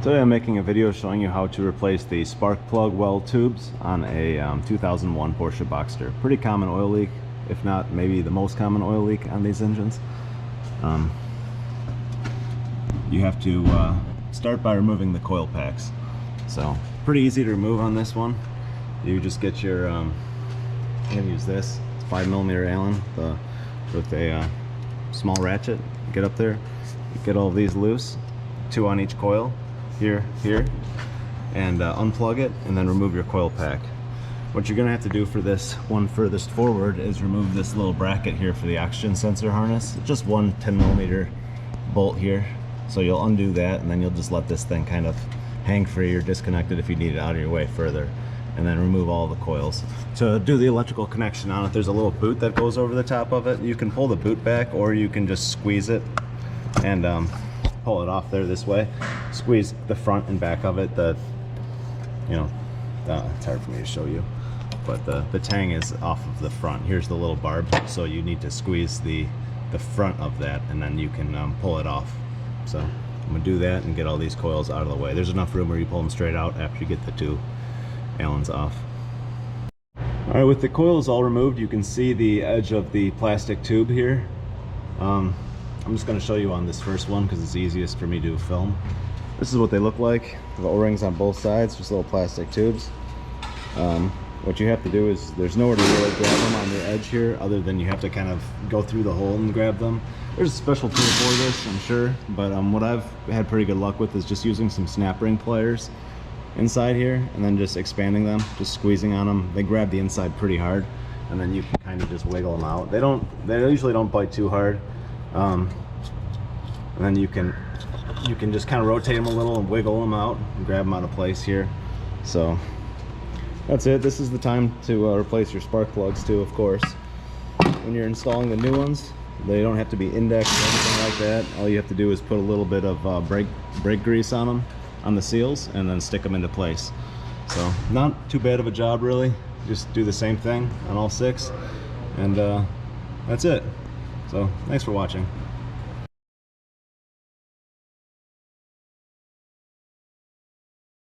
Today I'm making a video showing you how to replace the spark plug well tubes on a 2001 Porsche Boxster. Pretty common oil leak, if not maybe the most common oil leak on these engines. You have to start by removing the coil packs. So pretty easy to remove on this one. You just get your, I'm going to use this, it's 5mm Allen with a small ratchet. Get up there, get all of these loose, 2 on each coil. Here, and unplug it and then remove your coil pack. What you're gonna have to do for this one furthest forward is remove this little bracket here for the oxygen sensor harness. Just one 10mm bolt here. So you'll undo that and then you'll just let this thing kind of hang free or disconnect it if you need it out of your way further, and then remove all the coils. To do the electrical connection on it, there's a little boot that goes over the top of it. You can pull the boot back or you can just squeeze it and pull it off there this way. Squeeze the front and back of it. It's hard for me to show you, but the tang is off of the front. Here's the little barb, so you need to squeeze the front of that and then you can pull it off. So I'm gonna do that and get all these coils out of the way. There's enough room where you pull them straight out after you get the 2 Allens off. Alright, with the coils all removed, you can see the edge of the plastic tube here. I'm just going to show you on this first one because it's easiest for me to film. This is what they look like. The O-rings on both sides, just little plastic tubes. What you have to do is, there's nowhere to really grab them on the edge here other than you have to kind of go through the hole and grab them. There's a special tool for this, I'm sure, but what I've had pretty good luck with is just using some snap ring pliers inside here and then just expanding them, just squeezing on them. They grab the inside pretty hard and then you can kind of just wiggle them out. They usually don't bite too hard. And then you can just kind of rotate them a little and wiggle them out and grab them out of place here. So that's it. This is the time to replace your spark plugs too, of course. When you're installing the new ones, they don't have to be indexed or anything like that. All you have to do is put a little bit of brake grease on them, on the seals, and then stick them into place. So not too bad of a job really. Just do the same thing on all 6, and that's it. So thanks for watching.